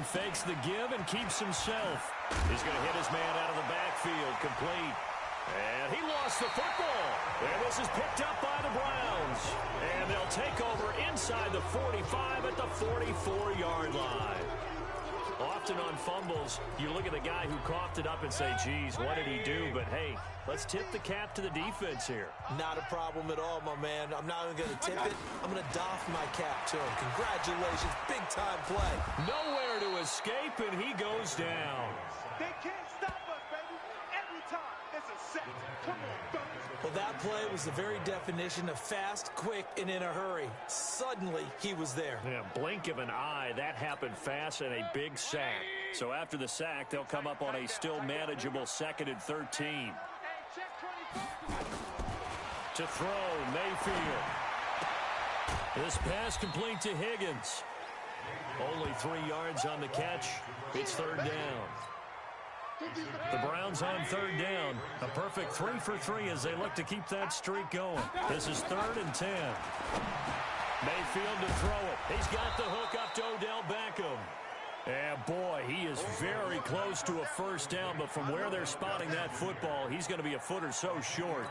fakes the give and keeps himself. He's going to hit his man out of the backfield, complete. And he lost the football. And this is picked up by the Browns. And they'll take over inside the 45 at the 44-yard line. Often on fumbles, you look at the guy who coughed it up and say, geez, what did he do? But, hey, let's tip the cap to the defense here. Not a problem at all, my man. I'm not even going to tip it. I'm going to doff my cap to him. Congratulations. Big-time play. Nowhere to escape, and he goes down. They can't stop us, baby. Every time it's a set. Come on, fellas. Well, that play was the very definition of fast, quick, and in a hurry. Suddenly, he was there. Yeah, blink of an eye. That happened fast and a big sack. So after the sack, they'll come up on a still manageable 2nd and 13. To throw, Mayfield. This pass complete to Higgins. Only 3 yards on the catch. It's 3rd down. The Browns on 3rd down. A perfect 3 for 3 as they look to keep that streak going. This is 3rd and 10. Mayfield to throw it. He's got the hook up to Odell Beckham. And boy, he is very close to a 1st down, but from where they're spotting that football, he's going to be a foot or so short.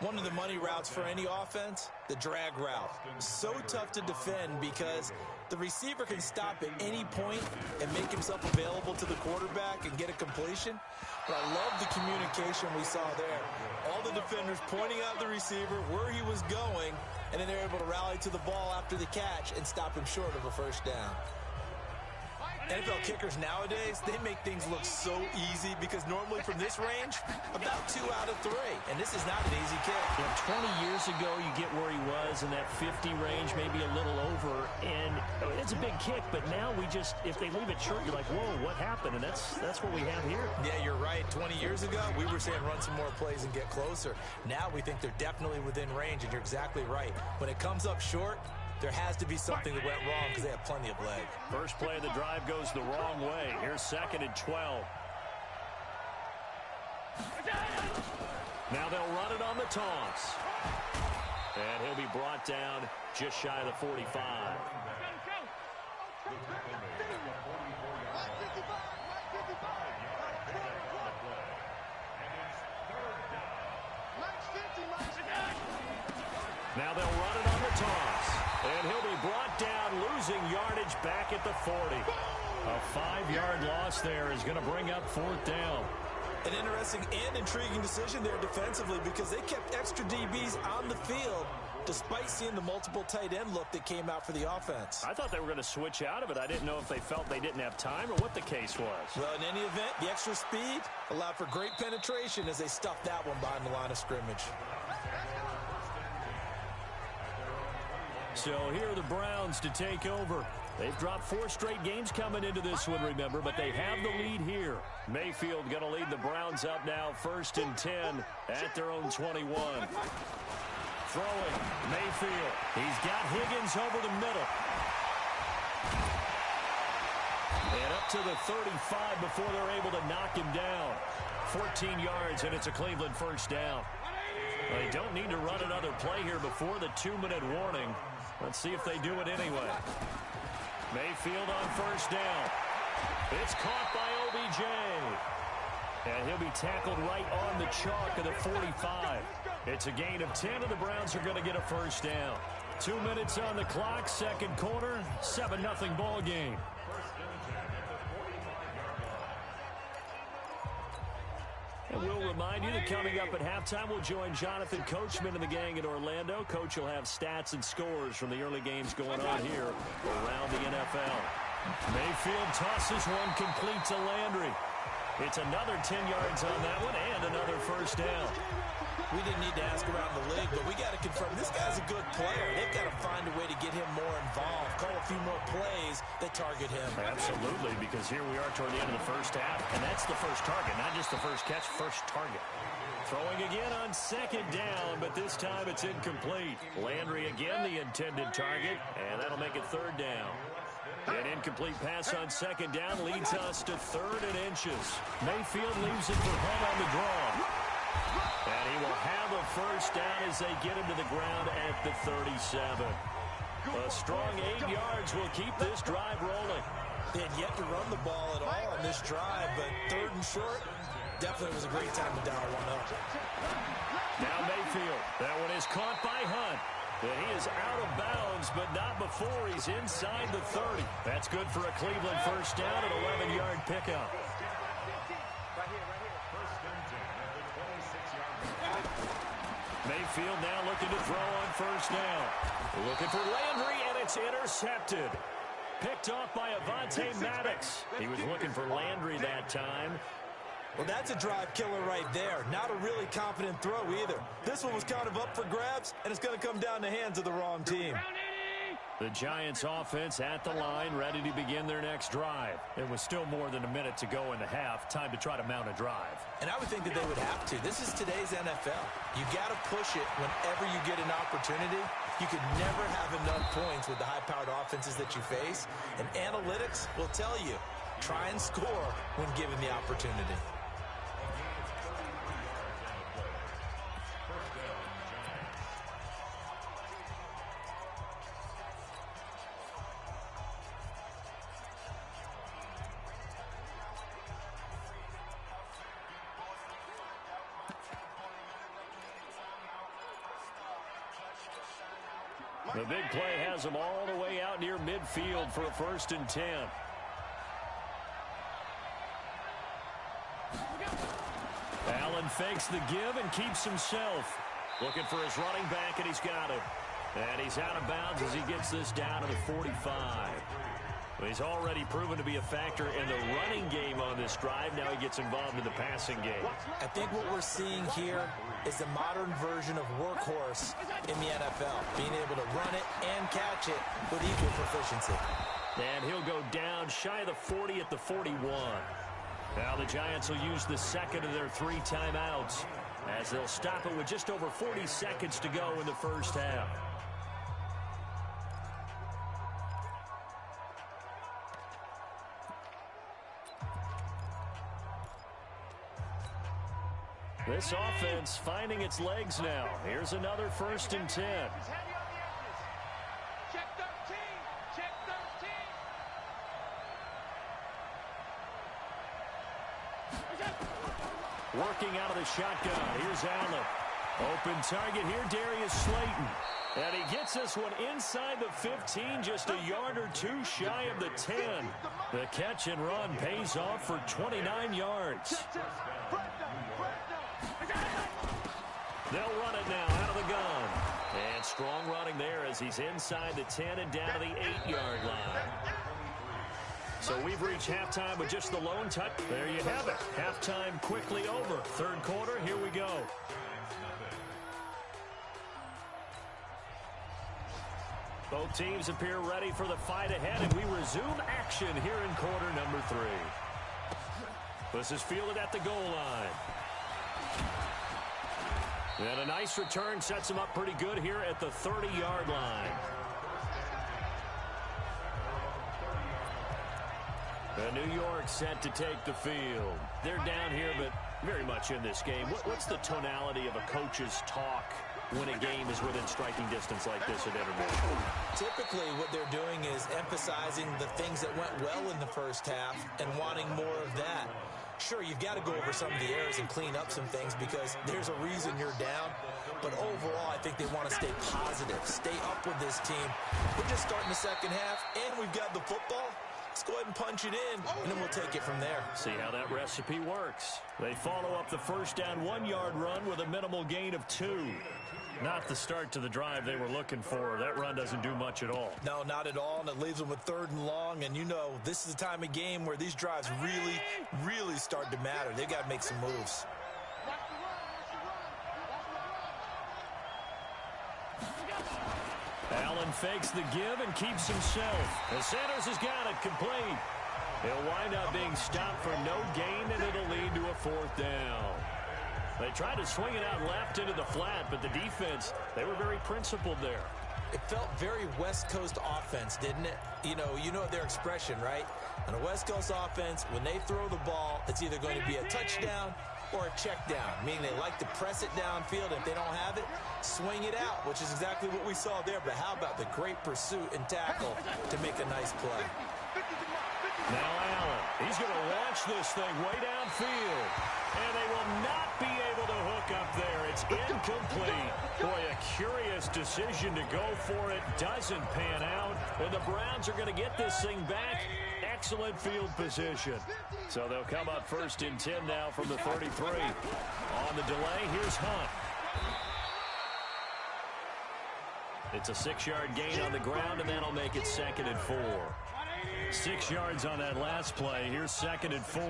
One of the money routes for any offense, the drag route. So tough to defend because the receiver can stop at any point and make himself available to the quarterback and get a completion. But I love the communication we saw there. All the defenders pointing out the receiver, where he was going, and then they're able to rally to the ball after the catch and stop him short of a 1st down. NFL kickers nowadays, they make things look so easy because normally from this range, about 2 out of 3. And this is not an easy kick. Yeah, 20 years ago, you get where he was in that 50 range, maybe a little over. And it's a big kick, but now we just, if they leave it short, you're like, whoa, what happened? And that's what we have here. Yeah, you're right. 20 years ago, we were saying run some more plays and get closer. Now we think they're definitely within range, and you're exactly right. When it comes up short, there has to be something that went wrong because they have plenty of leg. First play of the drive goes the wrong way. Here's 2nd and 12. Now they'll run it on the toss. And he'll be brought down just shy of the 45. Now they'll run it on the toss. And he'll be brought down, losing yardage back at the 40. A 5-yard loss there is going to bring up 4th down. An interesting and intriguing decision there defensively because they kept extra DBs on the field despite seeing the multiple tight end look that came out for the offense. I thought they were going to switch out of it. I didn't know if they felt they didn't have time or what the case was. Well, in any event, the extra speed allowed for great penetration as they stuffed that one behind the line of scrimmage. So here are the Browns to take over. They've dropped 4 straight games coming into this one, remember, but they have the lead here. Mayfield going to lead the Browns up now, 1st and 10 at their own 21. Throwing, Mayfield. He's got Higgins over the middle. And up to the 35 before they're able to knock him down. 14 yards, and it's a Cleveland 1st down. They don't need to run another play here before the 2-minute warning. Let's see if they do it anyway. Mayfield on 1st down. It's caught by OBJ. And he'll be tackled right on the chalk of the 45. It's a gain of 10, and the Browns are going to get a 1st down. 2 minutes on the clock, 2nd quarter, 7-0 ball game. And we'll remind you that coming up at halftime, we'll join Jonathan Coachman and the gang in Orlando. Coach will have stats and scores from the early games going on here around the NFL. Mayfield tosses one complete to Landry. It's another 10 yards on that one and another 1st down. We didn't need to ask around the league, but we got to confirm this guy's a good player. They've got to find a way to get him more involved, call a few more plays that target him. Absolutely, because here we are toward the end of the 1st half, and that's the first target, not just the first catch, first target. Throwing again on 2nd down, but this time it's incomplete. Landry again the intended target, and that'll make it 3rd down. An incomplete pass on 2nd down leads us to 3rd and inches. Mayfield leaves it for Hunt on the draw. And he will have a 1st down as they get him to the ground at the 37. A strong 8 yards will keep this drive rolling. They had yet to run the ball at all on this drive, but 3rd and short, definitely was a great time to dial one up. Now Mayfield. That one is caught by Hunt. And he is out of bounds, but not before he's inside the 30. That's good for a Cleveland first down, an 11-yard pickup. Mayfield now looking to throw on first down. Looking for Landry, and it's intercepted. Picked off by Avonte Maddox. He was looking for Landry that time. Well, that's a drive killer right there. Not a really confident throw either. This one was kind of up for grabs, and it's going to come down the hands of the wrong team. The Giants offense at the line, ready to begin their next drive. There was still more than a minute to go in the half. Time to try to mount a drive. And I would think that they would have to. This is today's NFL. You got to push it whenever you get an opportunity. You could never have enough points with the high-powered offenses that you face. And analytics will tell you, try and score when given the opportunity. The big play has them all the way out near midfield for a 1st and 10. Allen fakes the give and keeps himself. Looking for his running back, and he's got it. And he's out of bounds as he gets this down to the 45. He's already proven to be a factor in the running game on this drive. Now he gets involved in the passing game. I think what we're seeing here is the modern version of workhorse in the NFL, being able to run it and catch it with equal proficiency. And he'll go down shy of the 40 at the 41. Now the Giants will use the 2nd of their 3 timeouts as they'll stop it with just over 40 seconds to go in the first half. This offense finding its legs now. Here's another 1st and 10. Check 13. Check 13. Working out of the shotgun. Here's Allen. Open target here, Darius Slayton. And he gets this one inside the 15, just a yard or 2 shy of the 10. The catch and run pays off for 29 yards. They'll run it now out of the gun. And strong running there as he's inside the 10 and down to the 8-yard line. So we've reached halftime with just the lone touch. There you have it. Halftime quickly over. 3rd quarter, here we go. Both teams appear ready for the fight ahead, and we resume action here in quarter number 3. This is fielded at the goal line. And a nice return sets him up pretty good here at the 30-yard line. New York set to take the field. They're down here, but very much in this game. What's the tonality of a coach's talk when a game is within striking distance like this at intermission? Typically, what they're doing is emphasizing the things that went well in the first half and wanting more of that. Sure, you've got to go over some of the errors and clean up some things because there's a reason you're down. But overall, I think they want to stay positive, stay up with this team. We're just starting the second half, and we've got the football. Let's go ahead and punch it in, and then we'll take it from there. See how that recipe works. They follow up the first down 1-yard run with a minimal gain of 2. Not the start to the drive they were looking for. That run doesn't do much at all. No, not at all, and it leaves them with 3rd and long. And you know, this is the time of game where these drives really, really start to matter. They've got to make some moves. Allen fakes the give and keeps himself. And Sanders has got it complete. He'll wind up being stopped for no gain, and it'll lead to a 4th down. They tried to swing it out left into the flat, but the defense, they were very principled there. It felt very West Coast offense, didn't it? You know their expression, right? On a West Coast offense, when they throw the ball, it's either going to be a touchdown or a check down, meaning they like to press it downfield. If they don't have it, swing it out, which is exactly what we saw there. But how about the great pursuit and tackle to make a nice play? Now Allen, he's going to launch this thing way downfield. And they will not be able to hook up there. It's incomplete. Boy, a curious decision to go for it. Doesn't pan out. And the Browns are going to get this thing back. Excellent field position. So they'll come up 1st and 10 now from the 33. On the delay, here's Hunt. It's a 6-yard gain on the ground, and that'll make it 2nd and 4. 6 yards on that last play. Here's 2nd and 4.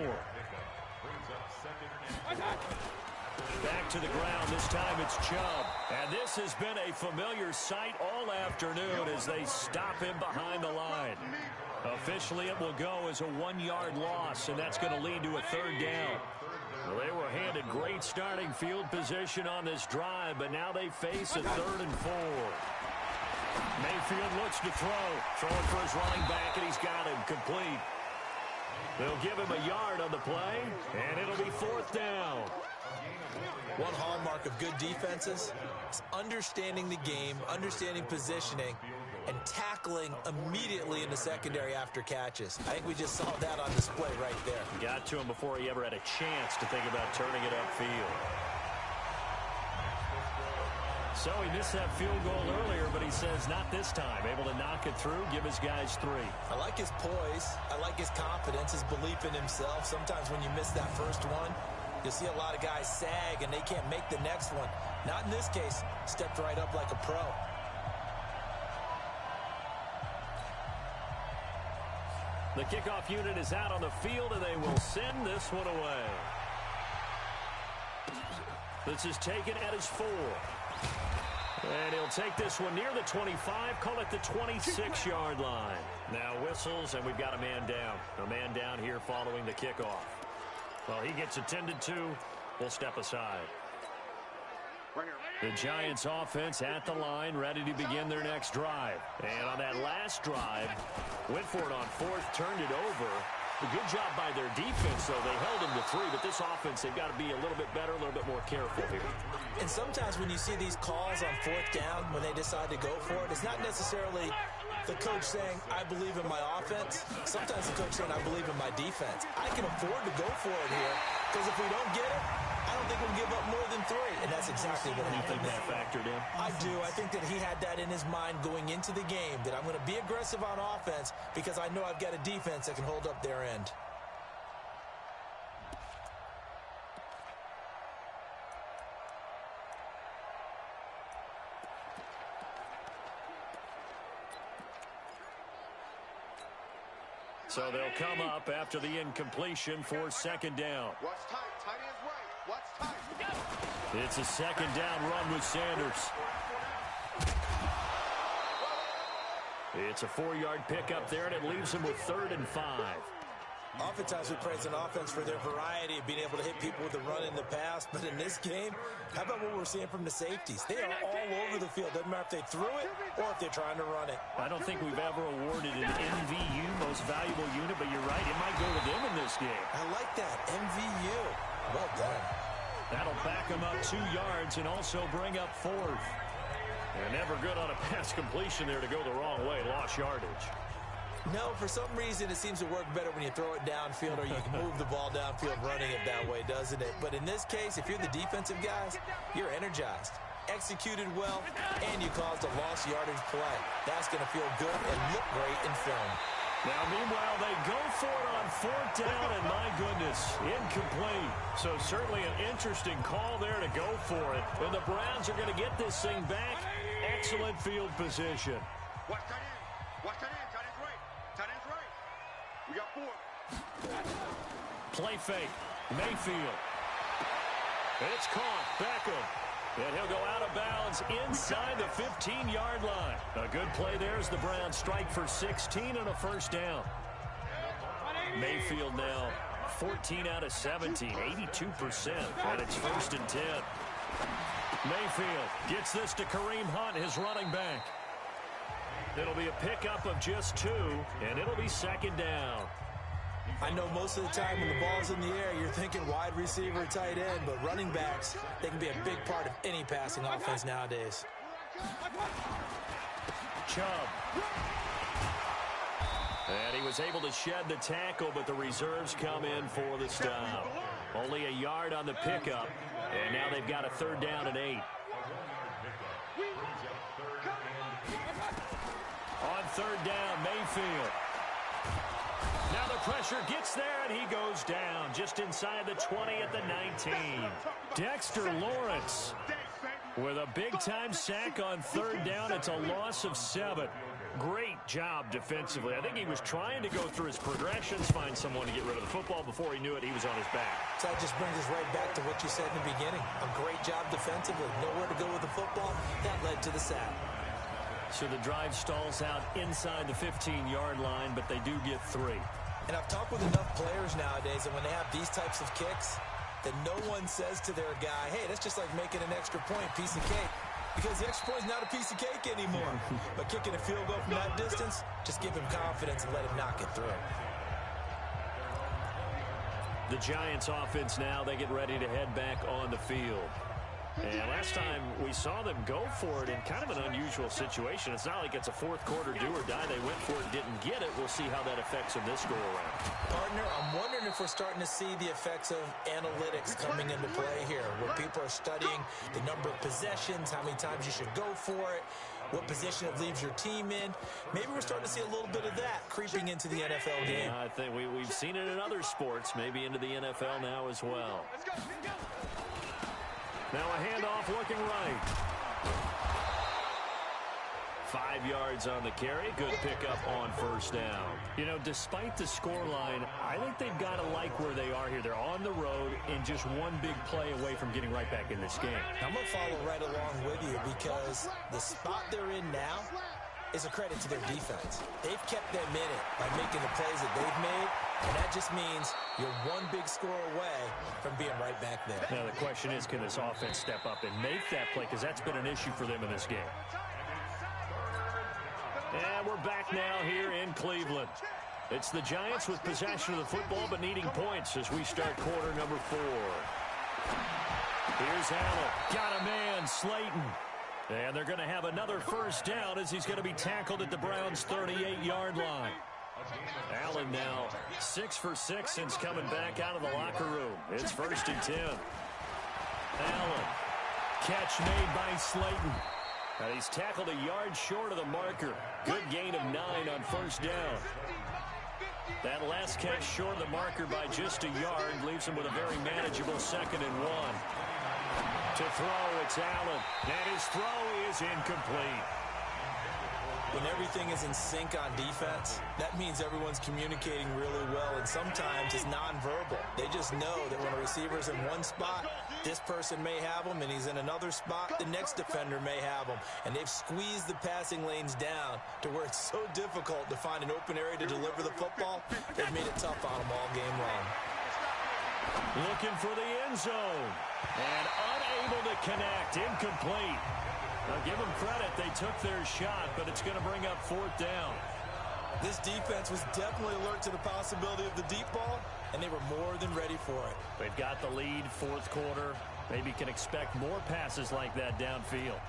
Back to the ground. This time it's Chubb. And this has been a familiar sight all afternoon as they stop him behind the line. Officially, it will go as a 1-yard loss, and that's going to lead to a 3rd down. Well, they were handed great starting field position on this drive, but now they face a 3rd and 4. Mayfield looks to throw. Throwing for his running back, and he's got him complete. They'll give him a yard on the play, and it'll be 4th down. One hallmark of good defenses is understanding the game, understanding positioning, and tackling immediately in the secondary after catches. I think we just saw that on display right there. Got to him before he ever had a chance to think about turning it upfield. So he missed that field goal earlier, but he says not this time. Able to knock it through, give his guys 3. I like his poise. I like his confidence, his belief in himself. Sometimes when you miss that first one, you'll see a lot of guys sag and they can't make the next one. Not in this case. Stepped right up like a pro. The kickoff unit is out on the field, and they will send this one away. This is taken at his 4. And he'll take this one near the 25, call it the 26-yard line. Now whistles, and we've got a man down. A man down here following the kickoff. Well, he gets attended to. We'll step aside. The Giants offense at the line, ready to begin their next drive. And on that last drive, went for it on 4th, turned it over. A good job by their defense, though. They held him to 3, but this offense, they've got to be a little bit better, a little bit more careful here. And sometimes when you see these calls on 4th down, when they decide to go for it, it's not necessarily the coach saying, I believe in my offense. Sometimes the coach saying, I believe in my defense. I can afford to go for it here, because if we don't get it, I don't think we'll give up more than 3. And that's exactly what happened. You think that factored in? I do. I think that he had that in his mind going into the game, that I'm going to be aggressive on offense because I know I've got a defense that can hold up their end. So they'll come up after the incompletion for 2nd down. Watch tight. Tight ends right. Watch tight. It's a 2nd down run with Sanders. It's a 4-yard pickup there, and it leaves him with 3rd and 5. Oftentimes we praise an offense for their variety of being able to hit people with the run in the pass, but in this game, how about what we're seeing from the safeties? They are all over the field. Doesn't matter if they threw it or if they're trying to run it. I don't think we've ever awarded an MVU, most valuable unit, but you're right, it might go to them in this game. I like that, MVU. Well done. That'll back them up 2 yards and also bring up 4th. And never good on a pass completion there to go the wrong way, lost yardage. No, for some reason it seems to work better when you throw it downfield or you can move the ball downfield running it that way, doesn't it? But in this case, if you're the defensive guys, you're energized, executed well, and you caused a lost yardage play. That's going to feel good and look great in film. Now, meanwhile, they go for it on 4th down, and my goodness, incomplete. So certainly an interesting call there to go for it. And the Browns are going to get this thing back. Excellent field position. Watch tight end. Watch tight end. Tight end's right. Tight end's right. We got 4. Play fake. Mayfield. It's caught. Beckham. And he'll go out of bounds inside the 15-yard line. A good play there as the Browns strike for 16 and a 1st down. Mayfield now 14 out of 17, 82%. And it's 1st and 10. Mayfield gets this to Kareem Hunt, his running back. It'll be a pickup of just 2, and it'll be 2nd down. I know most of the time when the ball's in the air, you're thinking wide receiver, tight end, but running backs, they can be a big part of any passing offense nowadays. Chubb. And he was able to shed the tackle, but the reserves come in for the stop. Only a yard on the pickup, and now they've got a 3rd down and 8. On 3rd down, Mayfield. Now the pressure gets there, and he goes down just inside the 20 at the 19. Dexter Lawrence with a big-time sack on 3rd down. It's a loss of 7. Great job defensively. I think he was trying to go through his progressions, find someone to get rid of the football. Before he knew it, he was on his back. So that just brings us right back to what you said in the beginning. A great job defensively. Nowhere to go with the football. That led to the sack. So the drive stalls out inside the 15-yard line, but they do get 3. And I've talked with enough players nowadays that when they have these types of kicks, that no one says to their guy, hey, that's just like making an extra point, piece of cake. Because the extra point is not a piece of cake anymore. But kicking a field goal from that distance, just give him confidence and let him knock it through. The Giants offense now, they get ready to head back on the field. And last time we saw them go for it in kind of an unusual situation. It's not like it's a fourth quarter do or die. They went for it, didn't get it. We'll see how that affects them this go-around. Partner, I'm wondering if we're starting to see the effects of analytics coming into play here, where people are studying the number of possessions, how many times you should go for it, what position it leaves your team in. Maybe we're starting to see a little bit of that creeping into the NFL game. I think we've seen it in other sports, maybe into the NFL now as well. Now a handoff looking right. 5 yards on the carry. Good pickup on 1st down. You know, despite the scoreline, I think they've got to like where they are here. They're on the road and just one big play away from getting right back in this game. I'm going to follow right along with you because the spot they're in now is a credit to their defense. They've kept them in it by making the plays that they've made, and that just means you're one big score away from being right back there. Now the question is, can this offense step up and make that play? Because that's been an issue for them in this game. And we're back now here in Cleveland. It's the Giants with possession of the football but needing points as we start quarter number 4. Here's Allen. Got a man, Slayton. And they're going to have another 1st down as he's going to be tackled at the Browns' 38-yard line. Allen now 6 for 6 since coming back out of the locker room. It's 1st and 10. Allen. Catch made by Slayton. And he's tackled a yard short of the marker. Good gain of 9 on 1st down. That last catch short of the marker by just a yard leaves him with a very manageable 2nd and 1. To throw, it's Allen. And his throw is incomplete. When everything is in sync on defense, that means everyone's communicating really well, and sometimes it's nonverbal. They just know that when a receiver's in one spot, this person may have him, and he's in another spot, the next defender may have him. And they've squeezed the passing lanes down to where it's so difficult to find an open area to deliver the football. They've made it tough on them all game long. Looking for the end zone. And unable to connect. Incomplete. Now give them credit. They took their shot, but it's going to bring up 4th down. This defense was definitely alert to the possibility of the deep ball, and they were more than ready for it. They've got the lead, 4th quarter. Maybe can expect more passes like that downfield.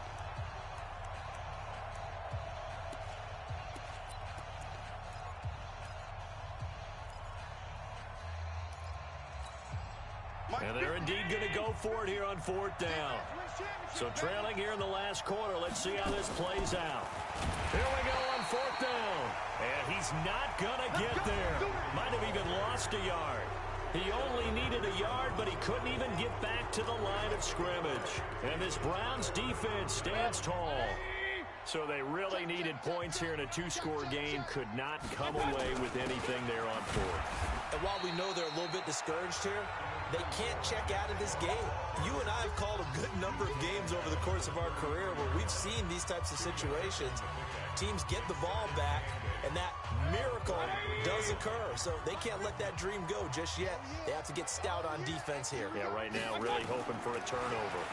And they're indeed going to go for it here on 4th down. So trailing here in the last quarter. Let's see how this plays out. Here we go on 4th down. And he's not going to get there. Might have even lost a yard. He only needed a yard, but he couldn't even get back to the line of scrimmage. And this Browns defense stands tall. So they really needed points here in a 2-score game. Could not come away with anything there on 4th. And while we know they're a little bit discouraged here, they can't check out of this game. You and I have called a good number of games over the course of our career where we've seen these types of situations. Teams get the ball back, and that miracle does occur. So they can't let that dream go just yet. They have to get stout on defense here. Yeah, right now really hoping for a turnover.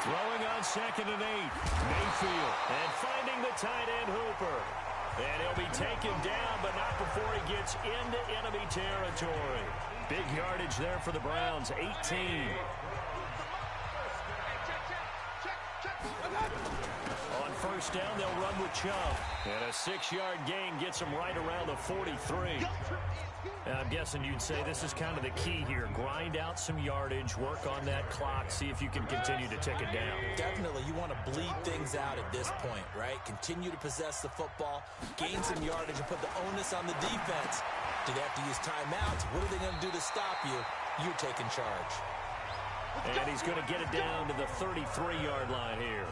Throwing on 2nd and 8. Mayfield. And finding the tight end Hooper. And he'll be taken down, but not before he gets into enemy territory. Big yardage there for the Browns, 18. On first down, they'll run with Chubb. And a 6-yard gain gets them right around the 43. And I'm guessing you'd say this is kind of the key here. Grind out some yardage, work on that clock, see if you can continue to tick it down. Definitely. You want to bleed things out at this point, right? Continue to possess the football, gain some yardage, and put the onus on the defense. Do they have to use timeouts? What are they going to do to stop you? You're taking charge. And he's going to get it down to the 33-yard line here.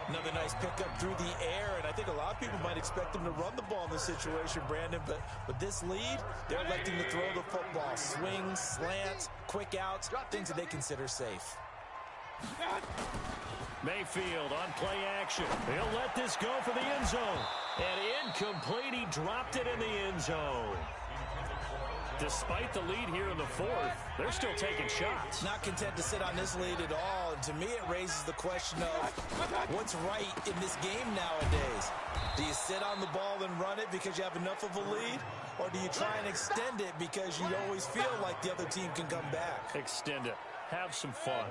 Another nice pickup through the air, and I think a lot of people might expect them to run the ball in this situation, Brandon, but with this lead, they're electing to throw the football. Swings, slants, quick outs, things that they consider safe. Mayfield on play action. He'll let this go for the end zone. And incomplete, he dropped it in the end zone. Despite the lead here in the fourth, they're still taking shots. Not content to sit on this lead at all. And to me, it raises the question of what's right in this game nowadays. Do you sit on the ball and run it because you have enough of a lead? Or do you try and extend it because you always feel like the other team can come back? Extend it. Have some fun.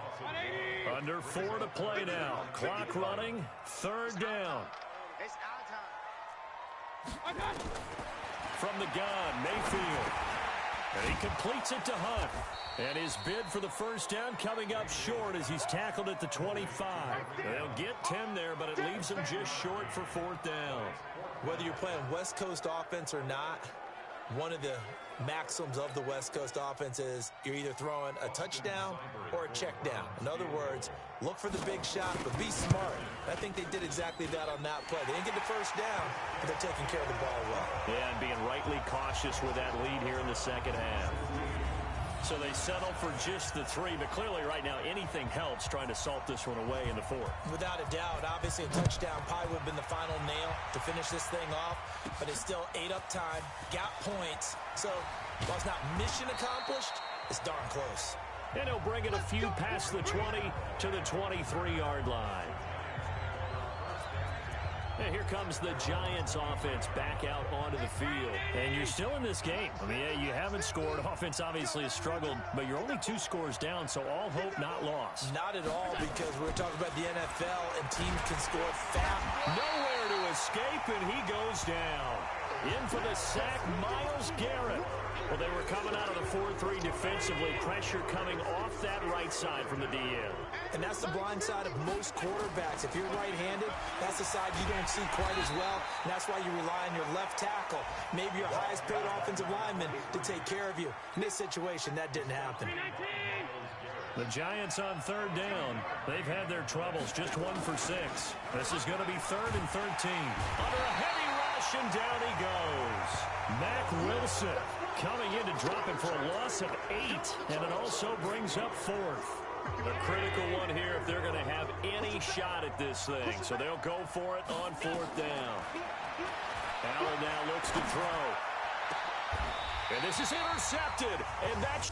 Under 4 to play now. Clock running. Third down. It's our time. From the gun, Mayfield. And he completes it to Hunt. And his bid for the first down coming up short as he's tackled at the 25. They'll get 10 there, but it leaves them just short for fourth down. Whether you're playing West Coast offense or not, one of the maxims of the West Coast offense is you're either throwing a touchdown or a check down. In other words, look for the big shot, but be smart. I think they did exactly that on that play. They didn't get the first down, but they're taking care of the ball well. Yeah, and being rightly cautious with that lead here in the second half. So they settle for just the 3, but clearly right now anything helps trying to salt this one away in the fourth. Without a doubt, obviously a touchdown probably would have been the final nail to finish this thing off, but it's still 8 up time, got points. So while it's not mission accomplished, it's darn close. And he'll bring it a few past the 20 to the 23-yard line. And here comes the Giants offense back out onto the field. And you're still in this game. I mean, yeah, you haven't scored. Offense obviously has struggled, but you're only 2 scores down, so all hope not lost. Not at all, because we're talking about the NFL, and teams can score fast. Nowhere to escape, and he goes down. In for the sack, Myles Garrett. Well, they were coming out of the 4-3 defensively. Pressure coming off that right side from the DN. And that's the blind side of most quarterbacks. If you're right-handed, that's the side you don't see quite as well. And that's why you rely on your left tackle, maybe your highest-paid offensive lineman, to take care of you. In this situation, that didn't happen. The Giants on third down. They've had their troubles, just 1 for 6. This is going to be 3rd and 13. Under a heavy rush, and down he goes. Mack Wilson coming in to drop it for a loss of 8, and it also brings up 4th. A critical one here if they're going to have any shot at this thing. So they'll go for it on 4th down. Allen now looks to throw. And this is intercepted, and that's...